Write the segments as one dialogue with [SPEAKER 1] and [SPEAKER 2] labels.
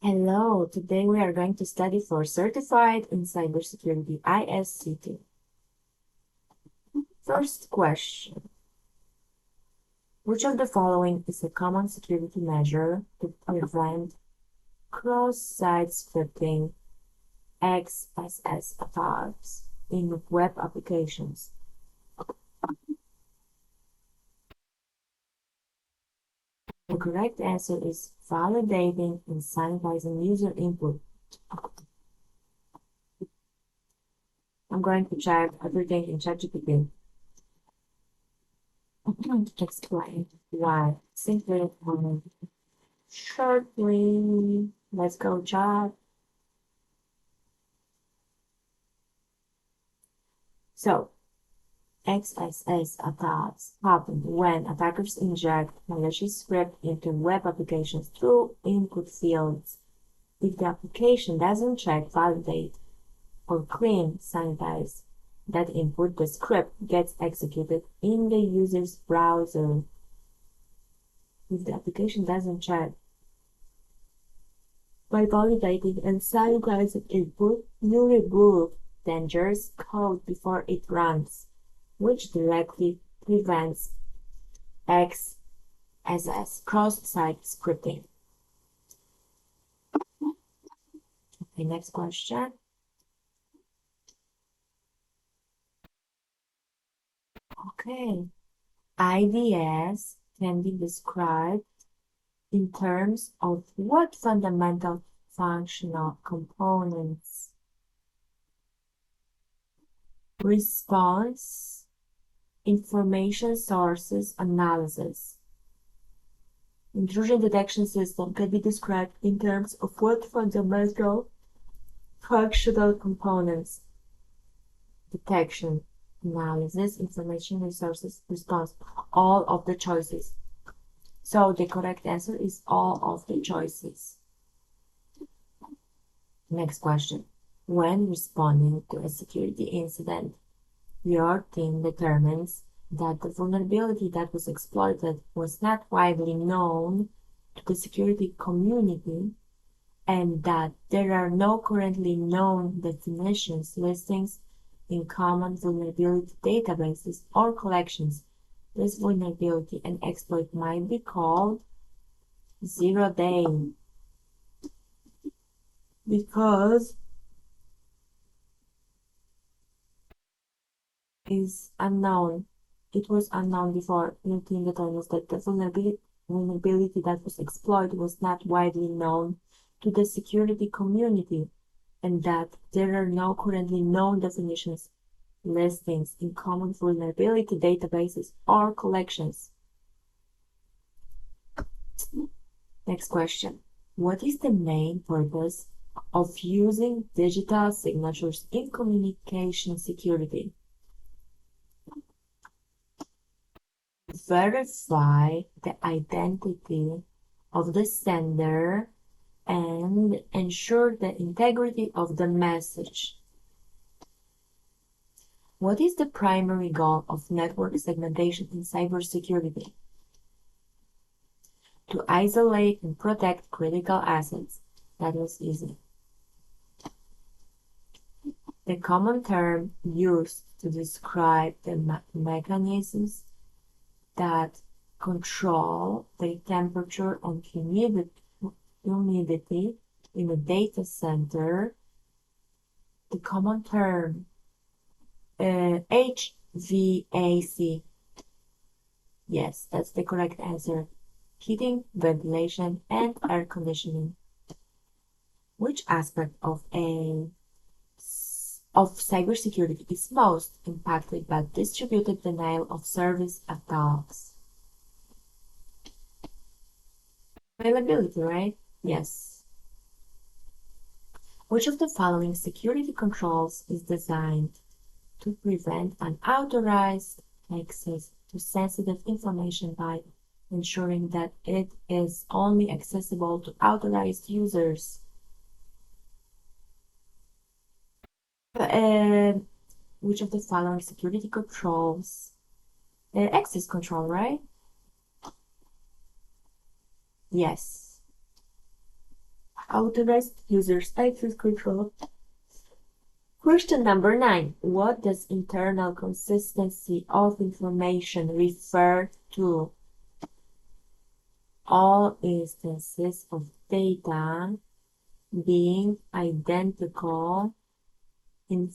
[SPEAKER 1] Hello, today we are going to study for Certified in Cybersecurity ISC2. First question. Which of the following is a common security measure to prevent cross-site scripting XSS attacks in web applications? The correct answer is validating and sanitizing user input. I'm going to check everything in ChatGPT. I'm going to explain why. Simply shortly. Let's go, chat. So, XSS attacks happen when attackers inject malicious script into web applications through input fields. If the application doesn't check, validate, or clean, sanitize that input, the script gets executed in the user's browser. If the application doesn't check, by validating and sanitizing input, you remove dangerous code before it runs, which directly prevents XSS cross-site scripting. Okay, next question. Okay, IDS can be described in terms of what fundamental functional components? Response, information sources analysis. Intrusion detection system can be described in terms of what fundamental functional components? Detection, analysis, information resources, response, all of the choices. So the correct answer is all of the choices. Next question. When responding to a security incident, your team determines that the vulnerability that was exploited was not widely known to the security community and that there are no currently known definitions, listings in common vulnerability databases or collections. This vulnerability and exploit might be called zero-day because is unknown. It was unknown before your team determines that the vulnerability that was exploited was not widely known to the security community and that there are no currently known definitions, listings in common vulnerability databases or collections. Next question. What is the main purpose of using digital signatures in communication security? Verify the identity of the sender and ensure the integrity of the message. What is the primary goal of network segmentation in cybersecurity? To isolate and protect critical assets. That was easy. The common term used to describe the mechanisms that control the temperature and humidity in a data center, the common term HVAC. Yes, that's the correct answer. Heating, ventilation, and air conditioning. Which aspect of cybersecurity is most impacted by distributed denial of service attacks? Availability, right? Yes. Which of the following security controls is designed to prevent unauthorized access to sensitive information by ensuring that it is only accessible to authorized users? Which of the following security controls? Access control, right? Yes. authorized users' access control. Question number 9. What does internal consistency of information refer to? All instances of data being identical in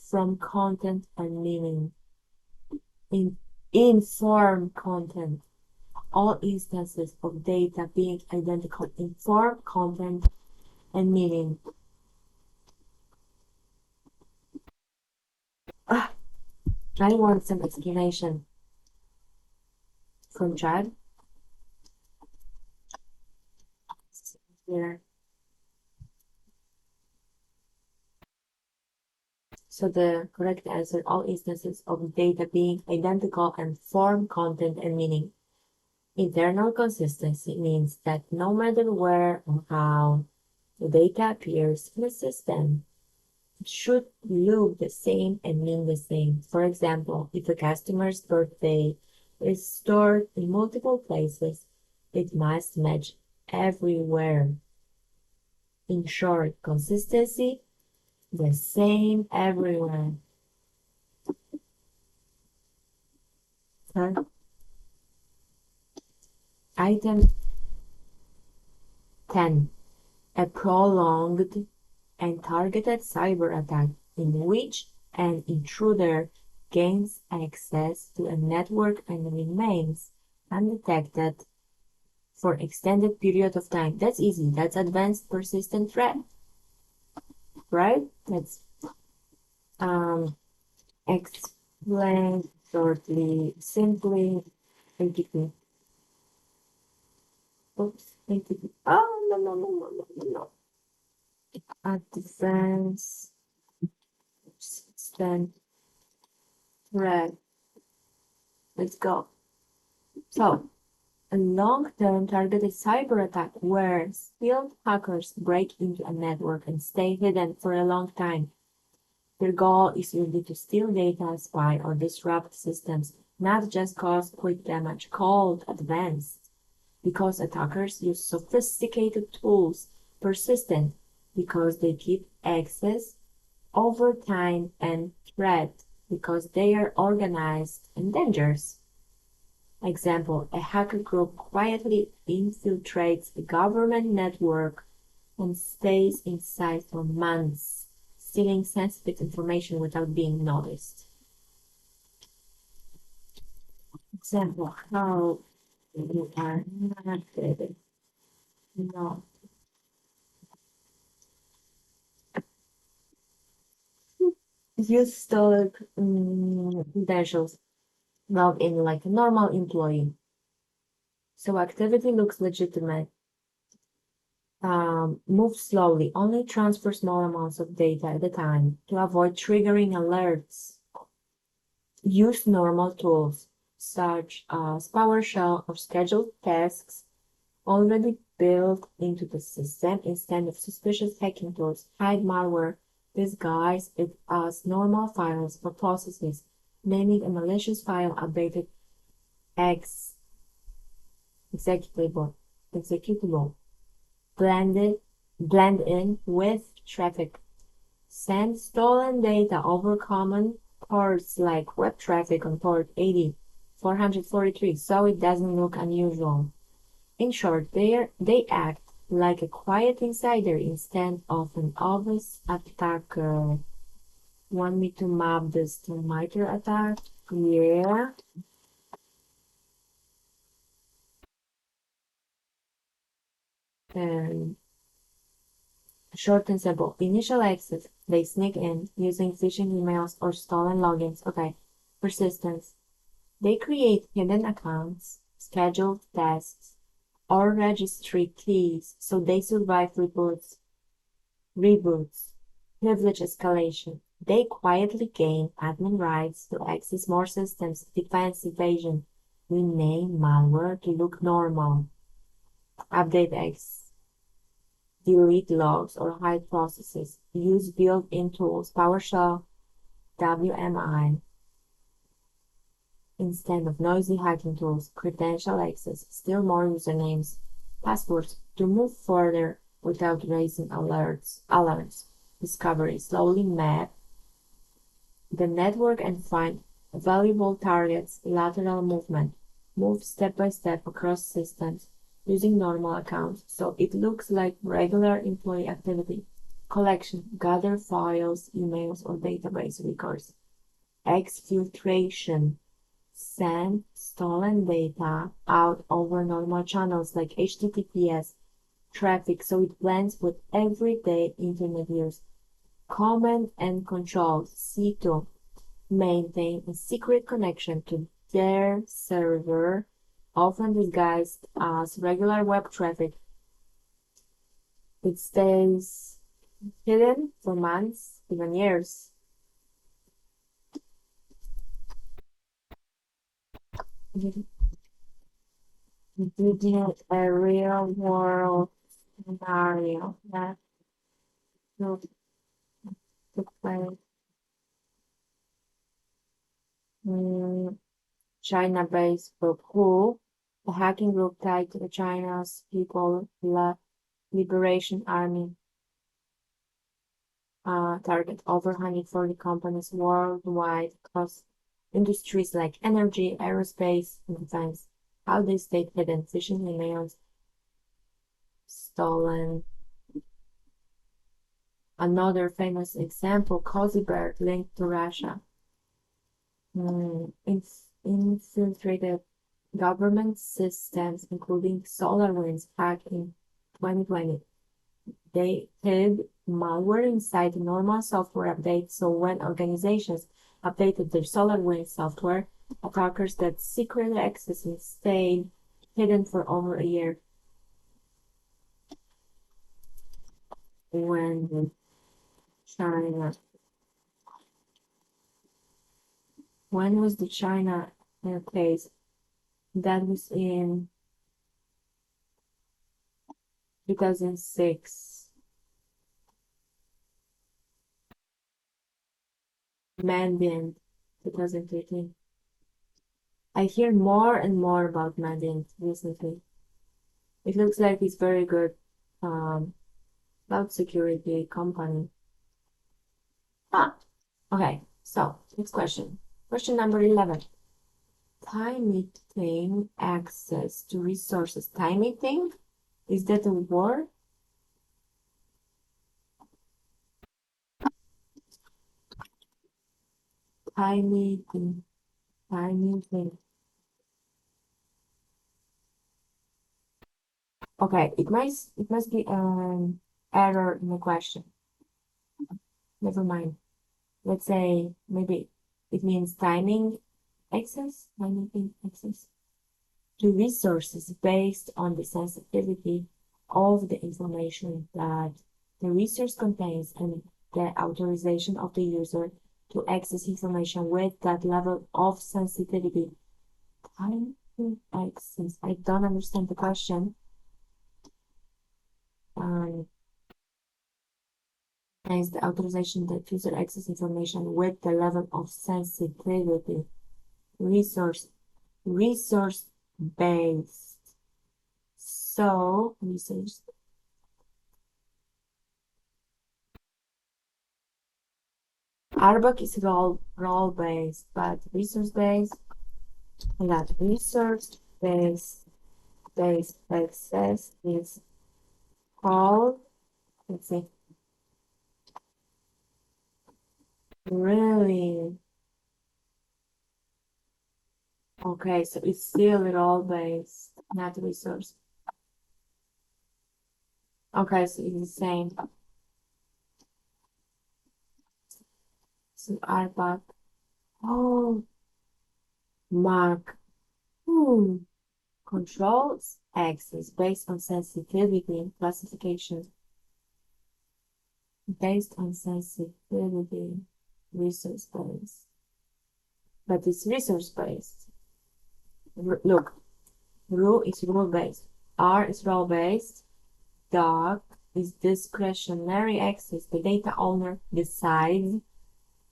[SPEAKER 1] from content and meaning. In form content. All instances of data being identical in form, content, and meaning. I want some explanation from chat. Here. So the correct answer, all instances of data being identical in form, content, and meaning. Internal consistency means that no matter where or how the data appears in the system, it should look the same and mean the same. For example, if a customer's birthday is stored in multiple places, it must match everywhere. In short, consistency, the same everywhere. Huh? Item 10. A prolonged and targeted cyber attack in which an intruder gains access to a network and remains undetected for extended period of time. That's easy. That's advanced persistent threat, right? Let's explain shortly, simply, basically. Oops, basically. Oh, no, no, no, no, no, no, no. Advanced persistent threat. Let's go. So, a long-term targeted cyber attack where skilled hackers break into a network and stay hidden for a long time. Their goal is usually to steal data, spy, or disrupt systems, not just cause quick damage, called advanced, because attackers use sophisticated tools, persistent, because they keep access over time, and threat, because they are organized and dangerous. Example, a hacker group quietly infiltrates a government network and stays inside for months, stealing sensitive information without being noticed. Example, how you are not good. No. Use stored credentials. Log in like a normal employee. So activity looks legitimate. Move slowly, only transfer small amounts of data at a time to avoid triggering alerts. Use normal tools such as PowerShell or scheduled tasks already built into the system instead of suspicious hacking tools. Hide malware, disguise it as normal files or processes, naming a malicious file updated X executable. Blend in with traffic. Send stolen data over common ports like web traffic on port 80,443 so it doesn't look unusual. In short, they act like a quiet insider instead of an obvious attacker. Want me to map this to MITRE attack? Yeah. And short and simple. Initial access. They sneak in using phishing emails or stolen logins. Okay. Persistence. They create hidden accounts, scheduled tasks, or registry keys so they survive reboots. Privilege escalation. They quietly gain admin rights to access more systems. Defense evasion. Rename malware to look normal. Update X. Delete logs or hide processes. Use built-in tools, PowerShell, WMI, instead of noisy hacking tools. Credential access. Steal more usernames, passwords. To move further, without raising alarms. Discovery slowly map the network and find valuable targets. Lateral movement. Move step by step across systems using normal accounts, so it looks like regular employee activity. Collection. Gather files, emails, or database records. Exfiltration. Send stolen data out over normal channels like HTTPS traffic, so it blends with everyday internet use. Command and control. C2. Maintain a secret connection to their server, often disguised as regular web traffic. It stays hidden for months, even years. Did a real world scenario that took place. China-based group WHO, a hacking group tied to China's People Liberation Army, target over 140 companies worldwide across industries like energy, aerospace, and defense. How they stayed hidden, phishing emails, stolen. Another famous example, Cozy Bird linked to Russia. Infiltrated government systems, including SolarWinds hack in 2020. They hid malware inside normal software updates, so when organizations updated their SolarWinds software, attackers got secret access and stayed hidden for over a year. When China, when was the China case? That was in 2006. Mandiant, 2013. I hear more and more about Mandiant recently. It looks like it's very good cloud security company. Okay, so next question. Question number 11. Time-eating access to resources. Time-eating? Is that a word? Time-eating. Time-eating. Okay, it must be an error in the question. Never mind. Let's say maybe it means timing access, time-eating access to resources based on the sensitivity of the information that the resource contains and the authorization of the user to access information with that level of sensitivity. Time access. I don't understand the question. Is the authorization that user access information with the level of sensitivity. Resource based. So resource. RBAC is role based, but resource based. That resource based access is called. Let's see. Really? Okay, so it's still role based, not resource. Okay, so it's the same. So RBAC. Oh, Mark. Controls access based on sensitivity classification. Based on sensitivity, resource based. But it's resource based. Look, rule is rule based. R is role based. Doc is discretionary access. The data owner decides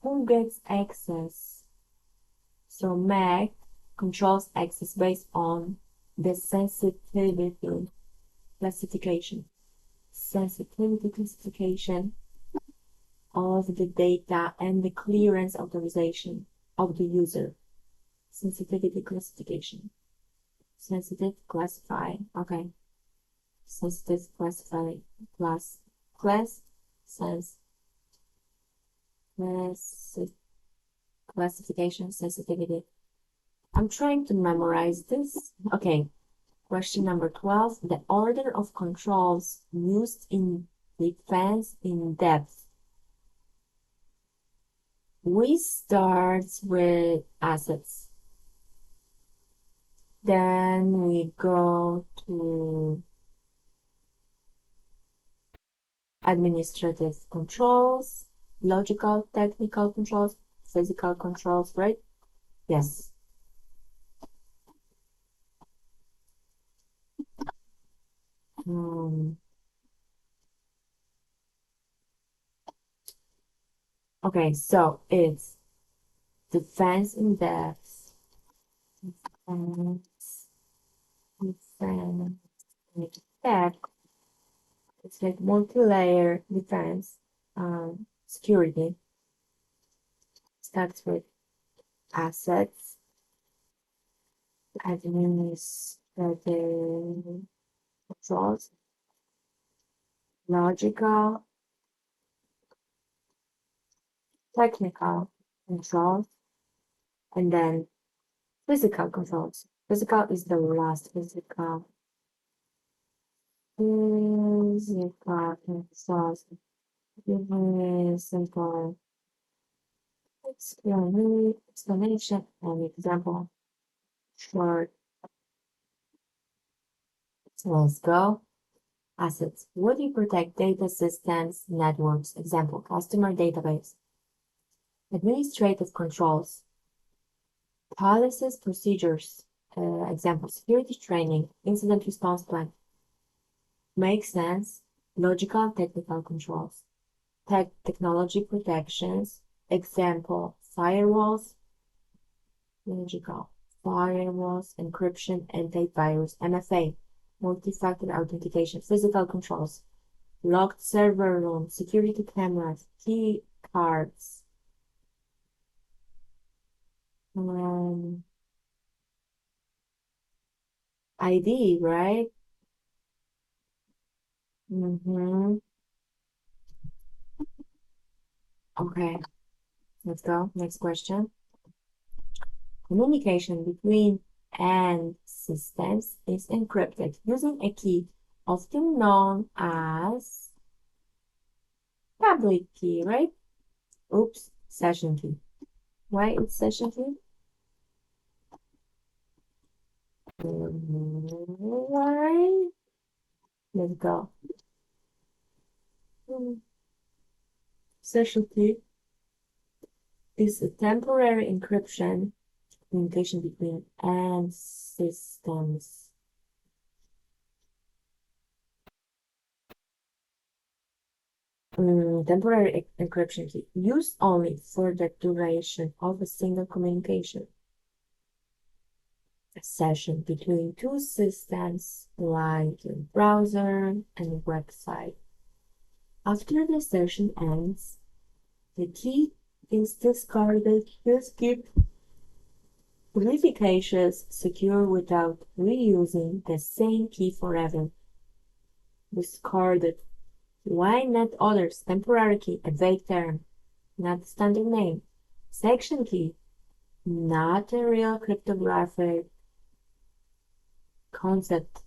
[SPEAKER 1] who gets access. So MAC controls access based on the sensitivity classification. sensitivity classification of the data and the clearance authorization of the user. Sensitivity classification. Sensitive classify. Okay. Sensitive classify sense classification sensitivity. I'm trying to memorize this. Okay. Question number 12. The order of controls used in defense in depth. We start with assets. Then we go to administrative controls, logical, technical controls, physical controls, right? Yes. Okay, so it's defense in depth, defense, tech. It's like multi-layer defense, security. Starts with assets, administrative controls, logical, technical controls, and then physical controls. Physical is the last physical. Physical controls. Give me simple explanation and example. Short. So let's go. Assets. Would you protect data systems, networks? Example, customer database. Administrative controls. Policies, procedures. Example, security training, incident response plan. Makes sense. Logical, technical controls. Technology protections. Example, firewalls. Logical. Firewalls, encryption, antivirus, MFA. Multi-factor authentication, physical controls, locked server room, security cameras, key cards, ID, right? Okay, let's go. Next question. Communication between and systems is encrypted using a key often known as public key, right? Oops, session key. Why it's session key? Why? Let's go. Session key is a temporary encryption communication between and systems. Temporary encryption key used only for the duration of a single communication. A session between two systems like a browser and website. After the session ends, the key is discarded to keep verifications secure without reusing the same key forever. Discarded. Why not others? Temporary key, a vague term, not standard name. Section key, not a real cryptographic concept.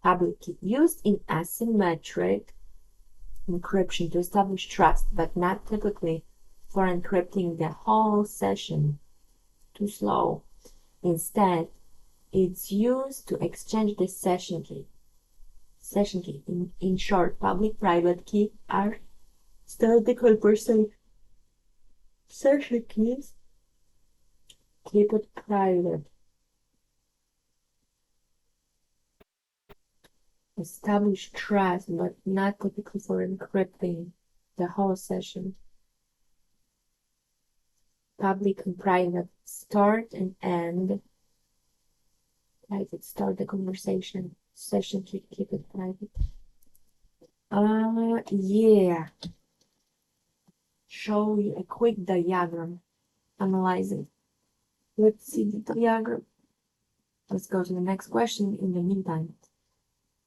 [SPEAKER 1] Public key, used in asymmetric encryption to establish trust, but not typically for encrypting the whole session. Too slow. Instead, it's used to exchange the session key. Session key, in short, public-private key are still the percent. Session keys keep it private. Establish trust, but not typically for encrypting the whole session. Public and private, start and end. Private, start the conversation. Session keep it private. Yeah. Show you a quick diagram. Analyze it. Let's see the diagram. Let's go to the next question in the meantime.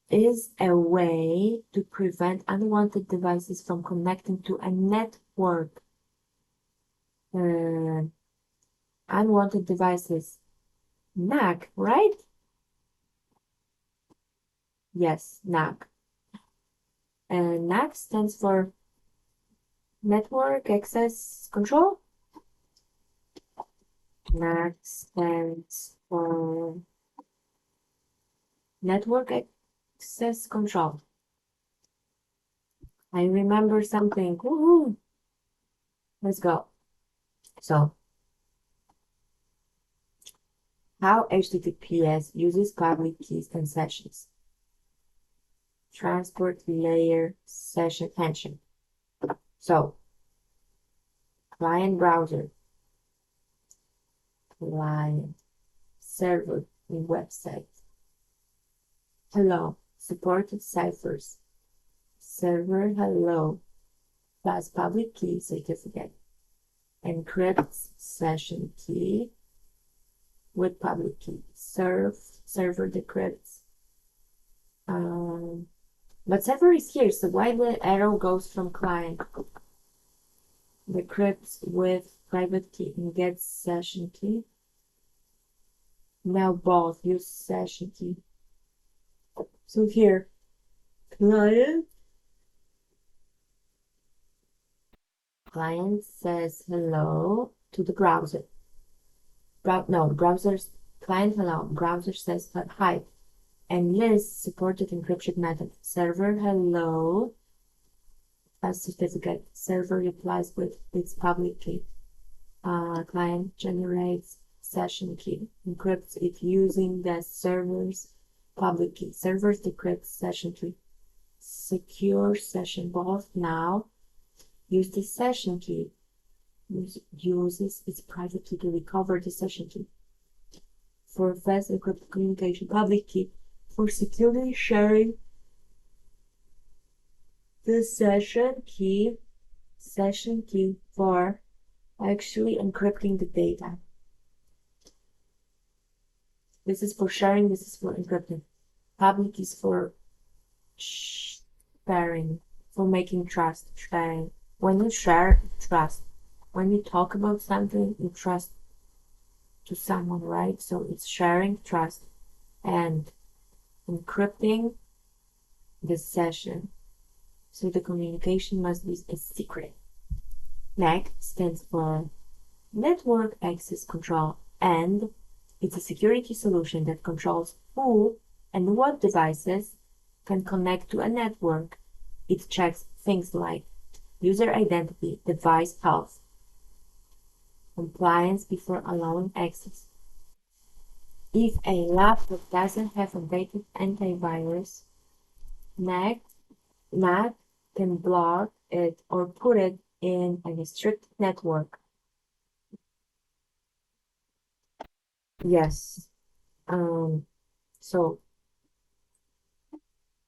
[SPEAKER 1] Is a way to prevent unwanted devices from connecting to a network. Unwanted devices. NAC, right? Yes, NAC. And NAC stands for Network Access Control. NAC stands for Network Access Control. I remember something. Woohoo! Let's go. So, how HTTPS uses public keys and sessions. Transport layer session tension. So, client browser, client server website. Hello, supported ciphers. Server hello plus public key certificate. Encrypts session key with public key. Server decrypts. But server is here, so why the arrow goes from client? Decrypts with private key and gets session key. Now both use session key. So here, client says hello to the browser. Browser's client hello. Browser says hi. And lists supported encryption method. Server hello plus certificate. Server replies with its public key. Client generates session key. Encrypts it using the server's public key. Servers decrypt session key. Secure session. Both now use the session key. Uses its private key to recover the session key. For fast encrypted communication, public key. For securely sharing the session key for actually encrypting the data. This is for sharing, this is for encrypting. Public is for sharing, for making trust, sharing. When you share, trust. When you talk about something, you trust to someone, right? So it's sharing, trust, and encrypting the session. So the communication must be a secret. NAC stands for Network Access Control, and it's a security solution that controls who and what devices can connect to a network. It checks things like user identity, device health, compliance before allowing access. If a laptop doesn't have updated antivirus, NAC can block it or put it in a restricted network. Yes. So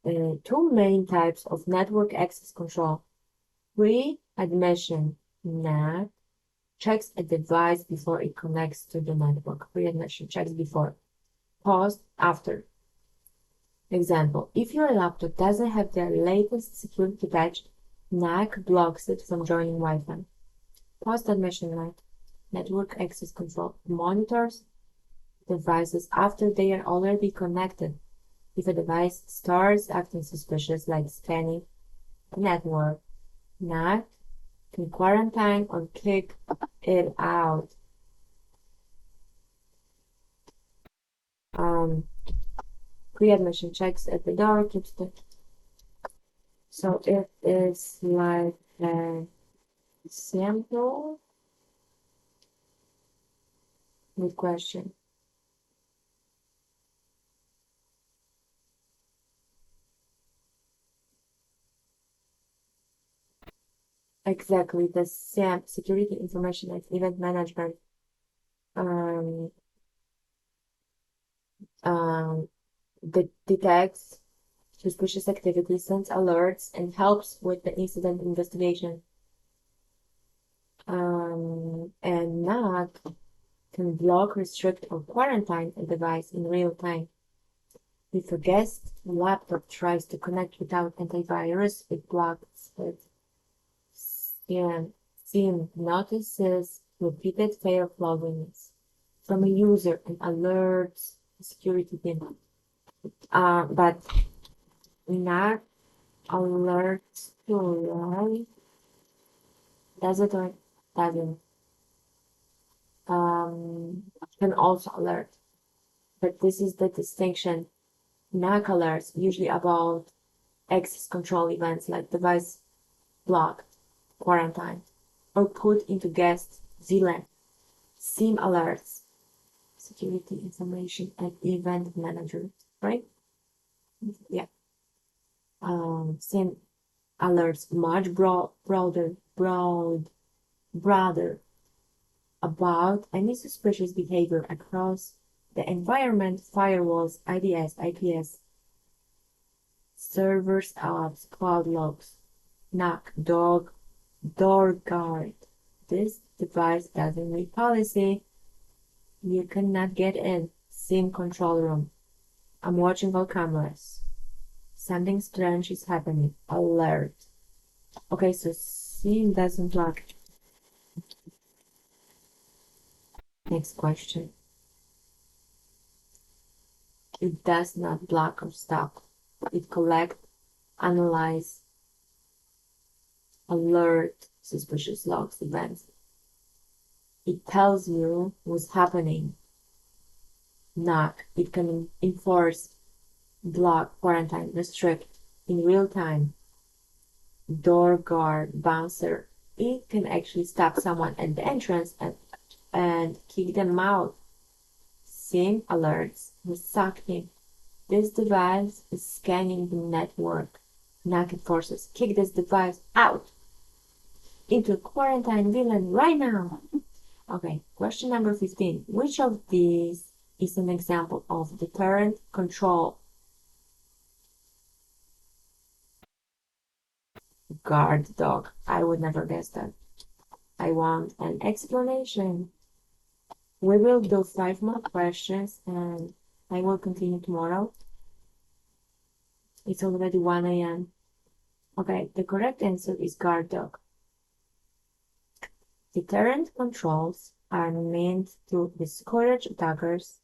[SPEAKER 1] two main types of network access control. Pre-admission NAC checks a device before it connects to the network. Pre-admission checks before. Post after. Example, if your laptop doesn't have the latest security patch, NAC blocks it from joining Wi-Fi. Post-admission NAC, network access control, monitors devices after they are already connected. If a device starts acting suspicious, like scanning the network, NAC can quarantine or kick it out. Pre-admission checks at the door keeps the. So it is like a sample with question. Exactly, the SAM, Security Information and Event Management, detects suspicious activity, sends alerts, and helps with the incident investigation. And NAC can block, restrict, or quarantine a device in real time. If a guest laptop tries to connect without antivirus, it blocks it. SIEM notices repeated failed logins from a user and alerts the security team. But not alerts to lie. Does it or doesn't? Can also alert. But this is the distinction. NAC alerts usually about access control events like device blocked, quarantined, or put into guest ZLAN. SIEM alerts, security information and event manager, right? Yeah. SIEM alerts much broader about any suspicious behavior across the environment, firewalls, IDS, IPS, servers, apps, cloud logs, knock, door guard. This device doesn't read policy. You cannot get in. SIM control room. I'm watching all cameras. Something strange is happening. Alert. Okay, so SIM doesn't block. Next question. It does not block or stop. It collect, analyze, alert suspicious logs, events. It tells you what's happening. Not. It can enforce, block, quarantine, restrict in real time. Door guard, bouncer. It can actually stop someone at the entrance and kick them out. SIM alerts, resucking. This device is scanning the network. NAC enforces, kick this device out into a quarantine villain right now. Okay, question number 15. Which of these is an example of deterrent control? Guard dog. I would never guess that. I want an explanation. We will do 5 more questions and I will continue tomorrow. It's already 1 a.m. Okay, the correct answer is guard dog. Deterrent controls are meant to discourage attackers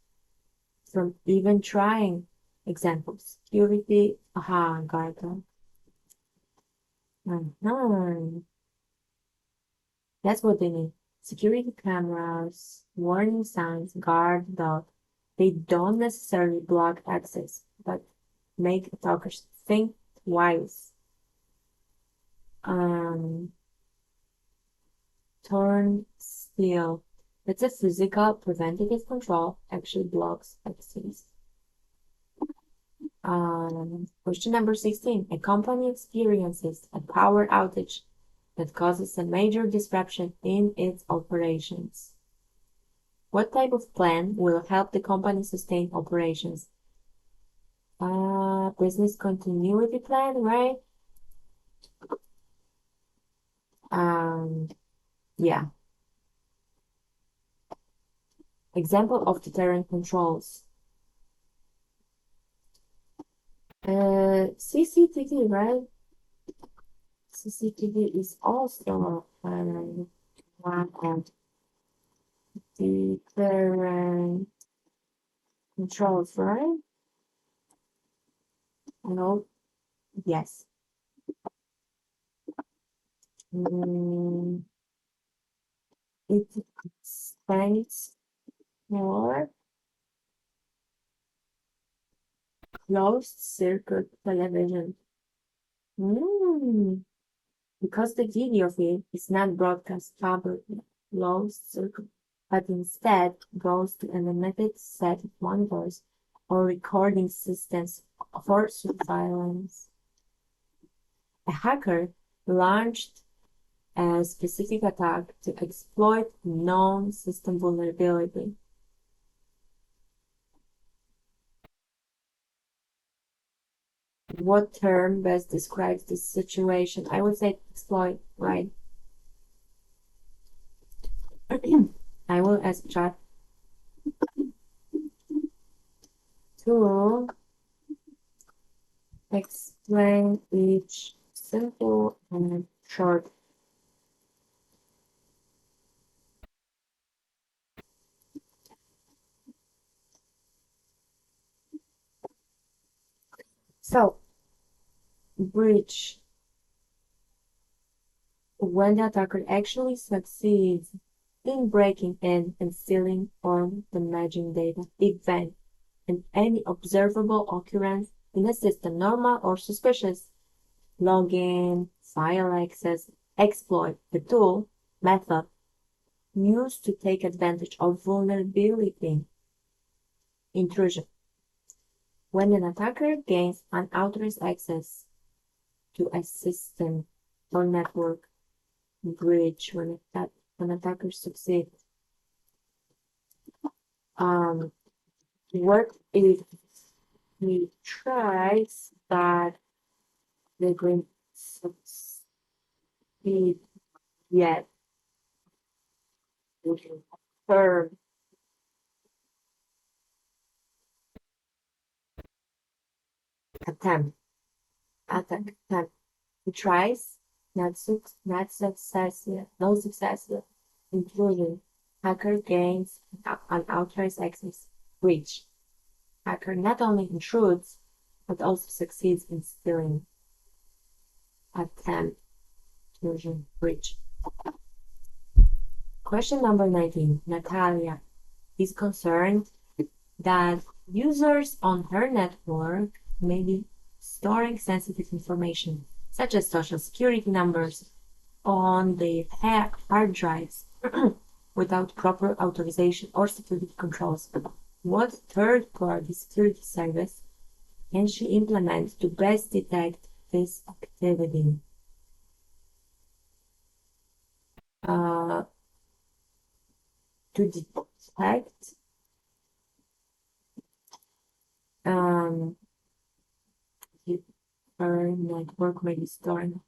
[SPEAKER 1] from even trying. Example, security, guard dog. That's what they mean. Security cameras, warning signs, guard dog. They don't necessarily block access, but make attackers think twice. Turn still. That's a physical preventative control, actually blocks access. Question number 16. A company experiences a power outage that causes a major disruption in its operations. What type of plan will help the company sustain operations? Business continuity plan, right? Yeah. Example of deterrent controls. CCTV, right? CCTV is also one of deterrent controls, right? No? Yes. It stands for closed circuit television. Because the video feed is not broadcast publicly, closed circuit, but instead goes to a limited set of monitors or recording systems for surveillance. A hacker launched a specific attack to exploit known system vulnerability. What term best describes this situation? I would say exploit, right? I will ask chat to explain each simple and short. So, breach. When the attacker actually succeeds in breaking in and stealing or damaging data, event, and any observable occurrence in a system, normal or suspicious, login, file access, exploit, the tool, method, used to take advantage of vulnerability, intrusion. When an attacker gains unauthorized access to a system or network, breach, when attackers succeed. What if he tries but they don't succeed yet? Third attempt, attack attempt. He tries, not success yet, no success yet, including hacker gains unauthorized access, breach. Hacker not only intrudes, but also succeeds in stealing, attempt, intrusion, breach. Question number 19. Natalia is concerned that users on her network may be storing sensitive information, such as social security numbers, on their hard drives without proper authorization or security controls. What third-party security service can she implement to best detect this activity? To detect her network may be storing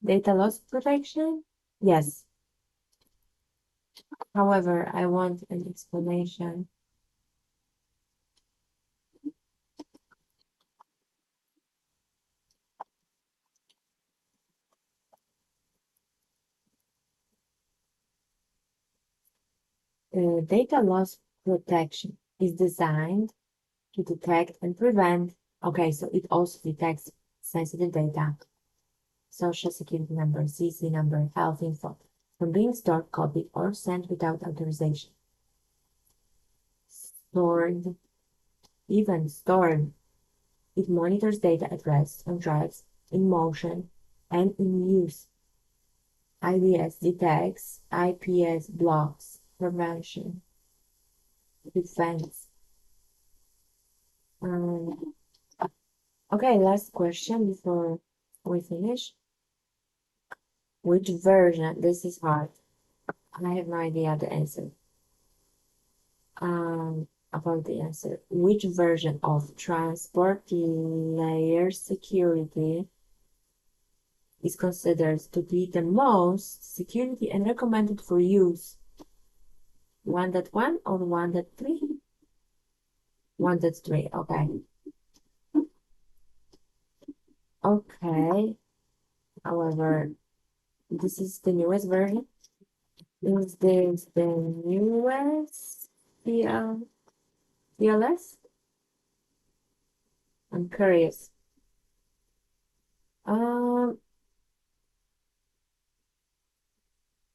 [SPEAKER 1] data loss protection? Yes. However, I want an explanation. Data loss protection is designed to detect and prevent. Okay, so it also detects sensitive data, social security number, CC number, health info, from being stored, copied, or sent without authorization. Stored, even stored, it monitors data at rest, on drives, in motion, and in use. IDS detects, IPS blocks, prevention, defense. Okay, last question before we finish. Which version? This is hard. I have no idea the answer. About the answer. Which version of transport layer security is considered to be the most security and recommended for use? 1.1 or 1.3? 1.3, okay. Okay. However, this is the newest version. Is this the newest TLS? I'm curious.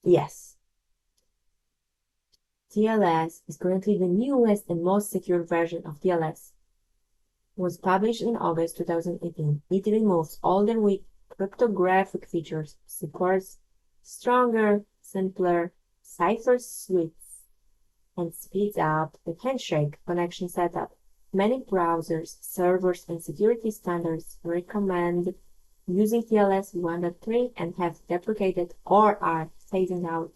[SPEAKER 1] Yes. TLS is currently the newest and most secure version of TLS. It was published in August 2018. It removes older weak cryptographic features, supports stronger, simpler cipher suites, and speeds up the handshake connection setup. Many browsers, servers, and security standards recommend using TLS 1.3 and have deprecated or are phasing out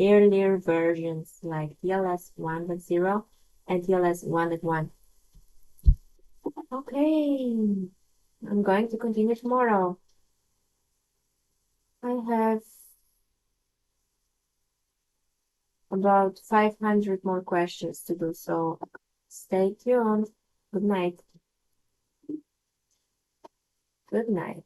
[SPEAKER 1] earlier versions like TLS 1.0 and TLS 1.1. Okay, I'm going to continue tomorrow. I have about 500 more questions to do, so stay tuned. Good night. Good night.